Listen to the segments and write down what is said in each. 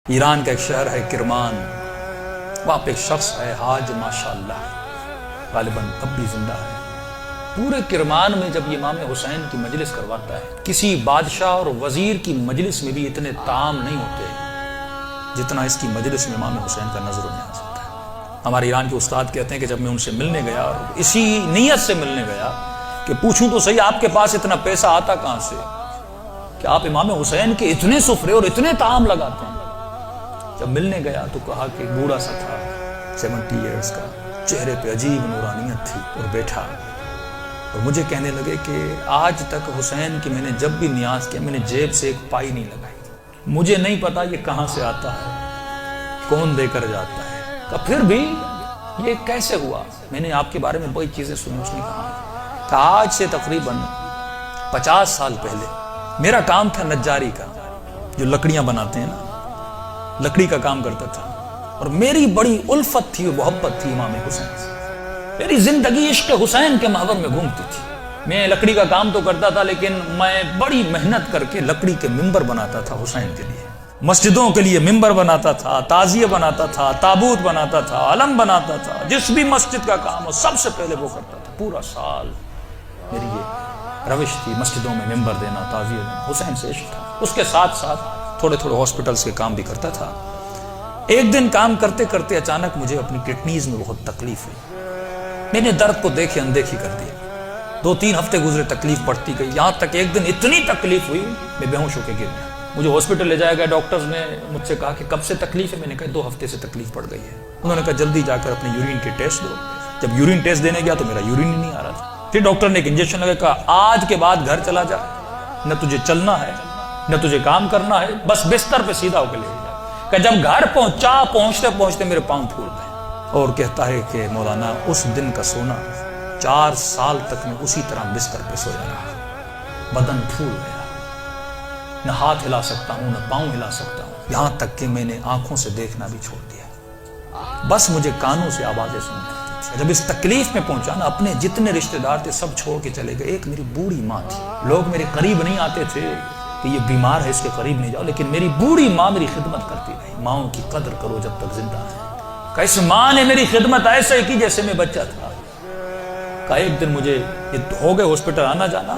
ایران کا ایک شہر ہے کرمان، وہاں پہ ایک شخص ہے حاج ماشاءاللہ، غالباً اب بھی زندہ ہے۔ پورے کرمان میں جب امام حسین کی مجلس کرواتا ہے، کسی بادشاہ اور وزیر کی مجلس میں بھی اتنے طعام نہیں ہوتے جتنا اس کی مجلس میں امام حسین کا نظر و نیاز ہوتا ہے۔ ہمارے ایران کے استاد کہتے ہیں کہ جب میں ان سے ملنے گیا اور اسی نیت سے ملنے گیا کہ پوچھوں تو صحیح آپ کے پاس اتنا پیسہ آتا کہاں سے کہ آپ امام حسین کے اتنے سفرے اور اتنے طعام لگاتے ہیں۔ جب ملنے گیا تو کہا کہ بوڑھا سا تھا 70 ایئرز کا، چہرے پہ عجیب نورانیت تھی، اور بیٹھا اور مجھے کہنے لگے کہ آج تک حسین کی میں نے جب بھی نیاز کیا میں نے جیب سے ایک پائی نہیں لگائی، مجھے نہیں پتا یہ کہاں سے آتا ہے، کون دے کر جاتا ہے، کہ پھر بھی یہ کیسے ہوا۔ میں نے آپ کے بارے میں بڑی چیزیں سنی۔ اس نے کہا کہ آج سے تقریباً 50 سال پہلے میرا کام تھا نجاری کا، جو لکڑیاں بناتے ہیں نا، لکڑی کا کام کرتا تھا، اور میری بڑی الفت تھی اور محبت تھی امام حسین سے۔ میری زندگی عشق حسین کے محور میں گھومتی تھی۔ میں لکڑی کا کام تو کرتا تھا، لیکن میں بڑی محنت کر کے لکڑی کے ممبر بناتا تھا حسین کے لیے، مسجدوں کے لیے ممبر بناتا تھا، تعزیہ بناتا تھا، تابوت بناتا تھا، علم بناتا تھا، جس بھی مسجد کا کام ہو سب سے پہلے وہ کرتا تھا۔ پورا سال میری یہ روش تھی، مسجدوں میں ممبر دینا، تعزیہ دینا، حسین سے عشق تھا۔ اس کے ساتھ ساتھ تھوڑے تھوڑے ہاسپٹلز کے کام بھی کرتا تھا۔ ایک دن کام کرتے کرتے اچانک مجھے اپنی کڈنیز میں بہت تکلیف ہوئی۔ میں نے درد کو دیکھے اندیکھی کر دیا۔ 2-3 ہفتے گزرے، تکلیف بڑھتی گئی، یہاں تک ایک دن اتنی تکلیف ہوئی میں بے ہوش ہو کے گر گیا۔ مجھے ہاسپٹل لے جایا گیا، ڈاکٹرز نے مجھ سے کہا کہ کب سے تکلیف ہے؟ میں نے کہا 2 ہفتے سے تکلیف پڑ گئی ہے۔ انہوں نے کہا جلدی جا کر اپنے یورین کے ٹیسٹ دو۔ جب یورین ٹیسٹ دینے گیا تو میرا یورین ہی نہیں آ رہا تھا۔ پھر ڈاکٹر نے ایک انجیکشن لگا، کہا آج کے بعد گھر چلا جا، نہ تجھے چلنا ہے نہ تجھے کام کرنا ہے، بس بستر پہ سیدھا ہو کے لے جا۔ کہ جب گھر پہنچتے پہنچتے میرے پاؤں پھول گئے، اور کہتا ہے کہ مولانا اس دن کا سونا 4 سال تک میں اسی طرح بستر پہ سویا رہا، بدن پھول گیا، نہ ہاتھ ہلا سکتا ہوں نہ پاؤں ہلا سکتا ہوں، یہاں تک کہ میں نے آنکھوں سے دیکھنا بھی چھوڑ دیا، بس مجھے کانوں سے آوازیں سنتی تھی۔ جب اس تکلیف میں پہنچا نا، اپنے جتنے رشتہ دار تھے سب چھوڑ کے چلے گئے۔ ایک میری بوڑھی ماں تھی، لوگ میرے قریب نہیں آتے تھے کہ یہ بیمار ہے اس کے قریب نہیں جاؤ، لیکن میری بوڑھی ماں میری خدمت کرتی رہی۔ ماؤں کی قدر کرو جب تک زندہ ہے۔ کہ اس ماں نے میری خدمت ایسے کی جیسے میں بچہ تھا۔ کہ ایک دن مجھے ہو گئے ہاسپٹل آنا جانا،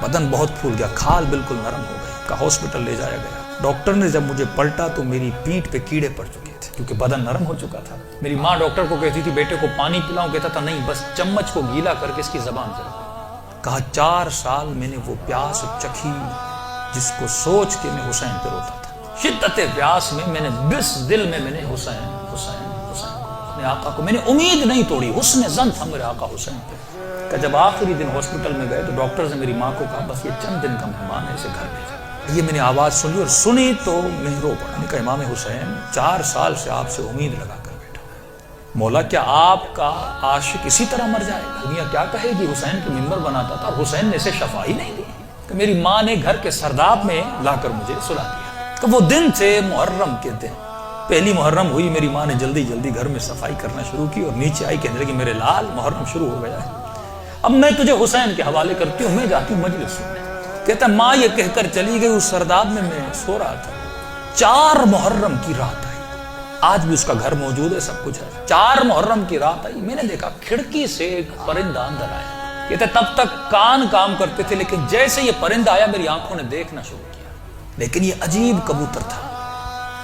بدن بہت پھول گیا، کھال بالکل نرم ہو گئی۔ کہ ہاسپٹل لے جایا گیا، ڈاکٹر نے جب مجھے پلٹا تو میری پیٹھ پہ کیڑے پڑ چکے تھے کیونکہ بدن نرم ہو چکا تھا۔ میری ماں ڈاکٹر کو کہتی تھی بیٹے کو پانی پلاؤں، کہتا تھا نہیں، بس چمچ کو گیلا کر کے اس کی زبان سے رکھو۔ کہا 4 سال میں نے وہ پیاس چکھی جس کو سوچ کے میں حسین پہ روتا تھا۔ شدت پیاس میں نے بس دل میں نے حسین حسین حسین اپنے آقا کو، میں نے امید نہیں توڑی، حسن ظن تھا میرے آقا حسین پہ۔ کہ جب آخری دن ہاسپٹل میں گئے تو ڈاکٹر نے میری ماں کو کہا بس یہ چند دن کا مہمان ہے، اسے گھر بھیجا۔ یہ میں نے آواز سنی اور سنی تو میں رو پڑا۔ میں نے کہا امام حسین 4 سال سے آپ سے امید لگا کر بیٹھا، مولا کیا آپ کا عاشق اسی طرح مر جائے گا؟ دنیا کیا کہے گی؟ حسین کے ممبر بناتا تھا اور حسین نے اسے شفا ہی نہیں دی۔ کہ میری ماں نے گھر کے سرداب میں لا کر مجھے سلا دیا۔ کہ وہ دن تھے محرم کے دن، پہلی محرم ہوئی، میری ماں نے جلدی جلدی گھر میں صفائی کرنا شروع کی اور نیچے آئی، کہنے لگی میرے لال محرم شروع ہو گیا ہے، اب میں تجھے حسین کے حوالے کرتی ہوں، میں جاتی ہوں مجلس سننے۔ کہتا ماں یہ کہہ کر چلی گئی، اس سرداب میں میں سو رہا تھا، 4 محرم کی رات آئی، آج بھی اس کا گھر موجود ہے، سب کچھ ہے۔ 4 محرم کی رات آئی، میں نے دیکھا کھڑکی سے ایک پرندہ اندر آیا۔ کہتے تب تک کان کام کرتے تھے، لیکن جیسے یہ پرندہ آیا میری آنکھوں نے دیکھنا شروع کیا۔ لیکن یہ عجیب کبوتر تھا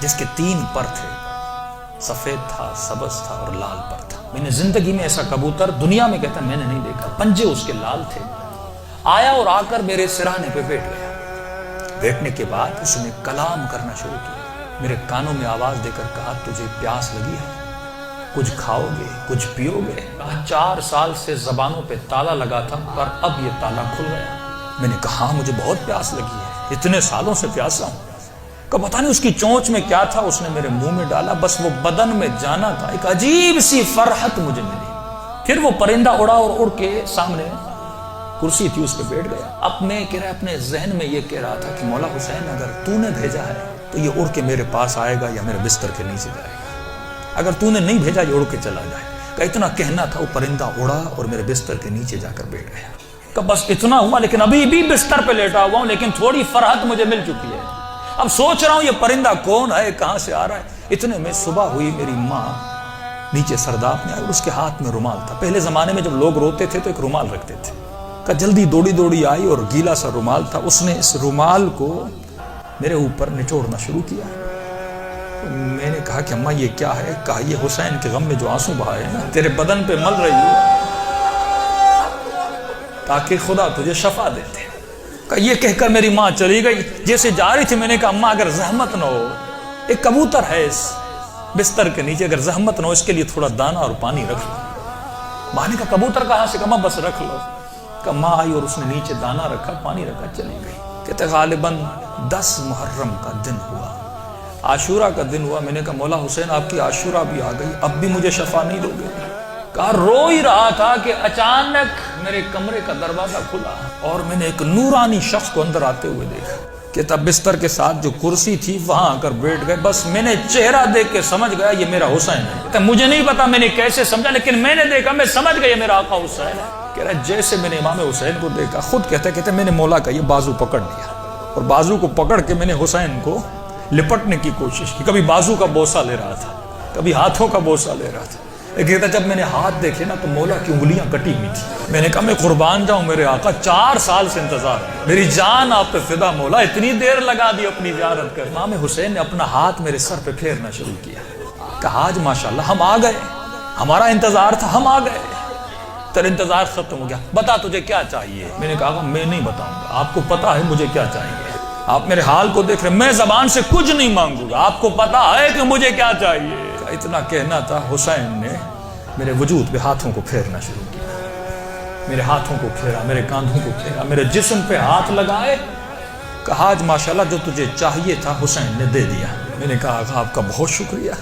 جس کے 3 پر تھے، سفید تھا، سبز تھا اور لال پر تھا۔ میں نے زندگی میں ایسا کبوتر دنیا میں کہتا میں نے نہیں دیکھا، پنجے اس کے لال تھے۔ آیا اور آ کر میرے سرہانے پہ بیٹھ گیا۔ بیٹھنے کے بعد اس نے کلام کرنا شروع کیا، میرے کانوں میں آواز دے کر کہا تجھے پیاس لگی ہے؟ کچھ کھاؤ گے، کچھ پیو گے؟ 4 سال سے زبانوں پہ تالا لگا تھا پر اب یہ تالا کھل گیا۔ میں نے کہا مجھے بہت پیاس لگی ہے، اتنے سالوں سے پیاسا ہوں۔ کہ پتہ نہیں اس کی چونچ میں کیا تھا، اس نے میرے منہ میں ڈالا، بس وہ بدن میں جانا تھا، ایک عجیب سی فرحت مجھے ملی۔ پھر وہ پرندہ اڑا اور اڑ کے سامنے کرسی تھی اس پہ بیٹھ گیا۔ اب میں اپنے ذہن میں یہ کہہ رہا تھا کہ مولا حسین اگر تو نے بھیجا ہے تو یہ اڑ کے میرے پاس آئے گا یا میرے بستر کے نیچے جائے گا، اگر تو نے نہیں بھیجا یہ اڑ کے چلا جائے گا۔ اتنا کہنا تھا، وہ پرندہ اڑا اور میرے بستر کے نیچے جا کر بیٹھ گیا۔ کہ بس اتنا ہوا، لیکن ابھی بھی بستر پہ لیٹا ہوا ہوں، لیکن تھوڑی فرحت مجھے مل چکی ہے۔ اب سوچ رہا ہوں یہ پرندہ کون ہے, کہاں سے آ رہا ہے. اتنے میں صبح ہوئی, میری ماں نیچے سرداب میں آئی اور اس کے ہاتھ میں رومال تھا. پہلے زمانے میں جب لوگ روتے تھے تو ایک رومال رکھتے تھے. کہ جلدی دوڑی آئی اور گیلا سا رومال تھا, اس نے اس رومال کو میرے اوپر نچوڑنا شروع کیا. میں نے کہا کہ اماں یہ کیا ہے؟ کہا یہ حسین کے غم میں جو آنسو بہائے نا تیرے بدن پہ مل رہی ہو تاکہ خدا تجھے شفا دیتے. کہ یہ کہہ کر میری ماں چلی گئی. جیسے جا رہی تھی میں نے کہا اماں اگر زحمت نہ ہو, ایک کبوتر ہے اس بستر کے نیچے, اگر زحمت نہ ہو اس کے لیے تھوڑا دانا اور پانی رکھ لو. ماں نے کہا کبوتر کہاں سے؟ کہا بس رکھ لو. کہ ماں آئی اور اس نے نیچے دانا رکھا, پانی رکھا, چلی گئی. کہتے غالباً 10 محرم کا دن ہوا, عاشورہ کا دن ہوا. میں نے کہا مولا حسین آپ کی عاشورہ بھی آ گئی, اب بھی مجھے شفا نہیں دو گے؟ کہا رو ہی رہا تھا کہ اچانک میرے کمرے کا دروازہ کھلا اور میں نے ایک نورانی شخص کو اندر آتے ہوئے دیکھا. کہ تب بستر کے ساتھ جو کرسی تھی وہاں آ کر بیٹھ گئے. بس میں نے چہرہ دیکھ کے سمجھ گیا یہ میرا حسین ہے. مجھے نہیں پتا میں نے کیسے سمجھا, لیکن میں نے دیکھا, میں سمجھ گیا یہ میرا آقا حسین ہے. کہہ رہا جیسے میں نے امام حسین کو دیکھا, خود کہتے میں نے مولا کا یہ بازو پکڑ لیا اور بازو کو پکڑ کے میں نے حسین کو لپٹنے کی کوشش کی. کبھی بازو کا بوسہ لے رہا تھا, کبھی ہاتھوں کا بوسہ لے رہا تھا. کہتا جب میں نے ہاتھ دیکھے نا تو مولا کی انگلیاں کٹی ہوئی تھی. میں نے کہا میں قربان جاؤں میرے آقا, 4 سال سے انتظار ہے, میری جان آپ پہ فدا مولا, اتنی دیر لگا دی اپنی زیارت کر. امام حسین نے اپنا ہاتھ میرے سر پہ پھیرنا شروع کیا. کہا آج ماشاءاللہ ہم آ گئے, ہمارا انتظار تھا, ہم آ گئے, تیرا انتظار ختم ہو گیا, بتا تجھے کیا چاہیے؟ میں نے کہا میں نہیں بتاؤں گا, آپ کو پتا ہے مجھے کیا چاہیے, آپ میرے حال کو دیکھ رہے, میں زبان سے کچھ نہیں مانگوں گا, آپ کو پتا ہے کہ مجھے کیا چاہیے. اتنا کہنا تھا, حسین نے میرے وجود پہ ہاتھوں کو پھیرنا شروع کیا. میرے ہاتھوں کو پھیرا, میرے کاندھوں کو پھیرا, میرے جسم پہ ہاتھ لگائے. کہا آج ماشاءاللہ جو تجھے چاہیے تھا حسین نے دے دیا. میں نے کہا آقا آپ کا بہت شکریہ.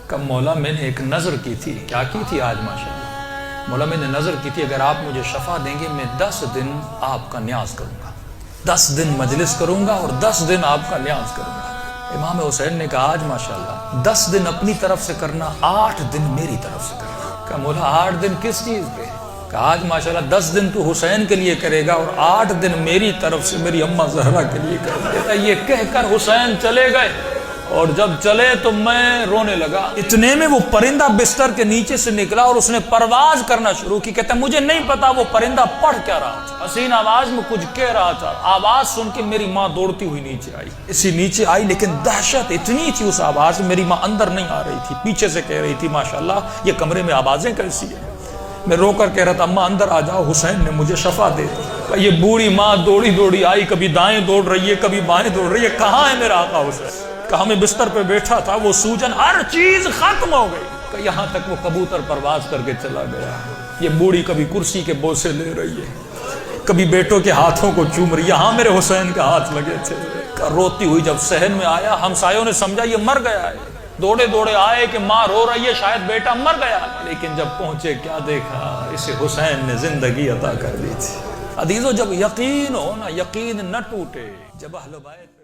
کہ مولا میں نے ایک نظر کی تھی. کیا کی تھی آج ماشاءاللہ؟ مولا میں نے نظر کی تھی اگر آپ مجھے شفا دیں گے میں 10 دن آپ کا نیاز کروں گا, 10 دن مجلس کروں گا اور 10 دن آپ کا نیاز کروں گا. امام حسین نے کہا آج ماشاءاللہ 10 دن اپنی طرف سے کرنا, 8 دن میری طرف سے کرنا. کہا مولا 8 دن کس چیز پہ؟ کہا آج ماشاءاللہ 10 دن تو حسین کے لیے کرے گا اور 8 دن میری طرف سے میری اماں زہرا کے لیے کرے گا. یہ کہہ کر حسین چلے گئے اور جب چلے تو میں رونے لگا. اتنے میں وہ پرندہ بستر کے نیچے سے نکلا اور اس نے پرواز کرنا شروع کی. کہتا مجھے نہیں پتا وہ پرندہ پڑھ کیا رہا تھا, حسین آواز میں کچھ کہہ رہا تھا. آواز سن کے میری ماں دوڑتی ہوئی نیچے آئی. اسی نیچے آئی لیکن دہشت اتنی تھی اس آواز میں, میری ماں اندر نہیں آ رہی تھی, پیچھے سے کہہ رہی تھی ماشاءاللہ یہ کمرے میں آوازیں کیسی ہیں. میں رو کر کہہ رہا تھا اماں اندر آ جاؤ, حسین نے مجھے شفا دے دی. یہ بوڑھی ماں دوڑی آئی, کبھی دائیں دوڑ رہی ہے کبھی بائیں دوڑ رہی ہے. کہاں ہے میرا آقا حسین؟ کہا میں بستر پہ بیٹھا تھا, وہ سوجن ہر چیز ختم ہو گئی. کہ یہاں تک وہ کبوتر پرواز کر کے چلا گیا. یہ بوڑھی کبھی کرسی کے بوسے لے رہی ہے, کبھی بیٹوں کے ہاتھوں کو چوم رہی. یہاں میرے حسین کا ہاتھ لگے تھے. روتی ہوئی جب صحن میں آیا, ہمسایوں نے سمجھا یہ مر گیا ہے. دوڑے آئے کہ ماں رو رہی ہے, شاید بیٹا مر گیا. لیکن جب پہنچے کیا دیکھا, اسے حسین نے زندگی عطا کر دی تھی. عزیزو جب یقین ہو نا, یقین نہ ٹوٹے. جب اہل بیت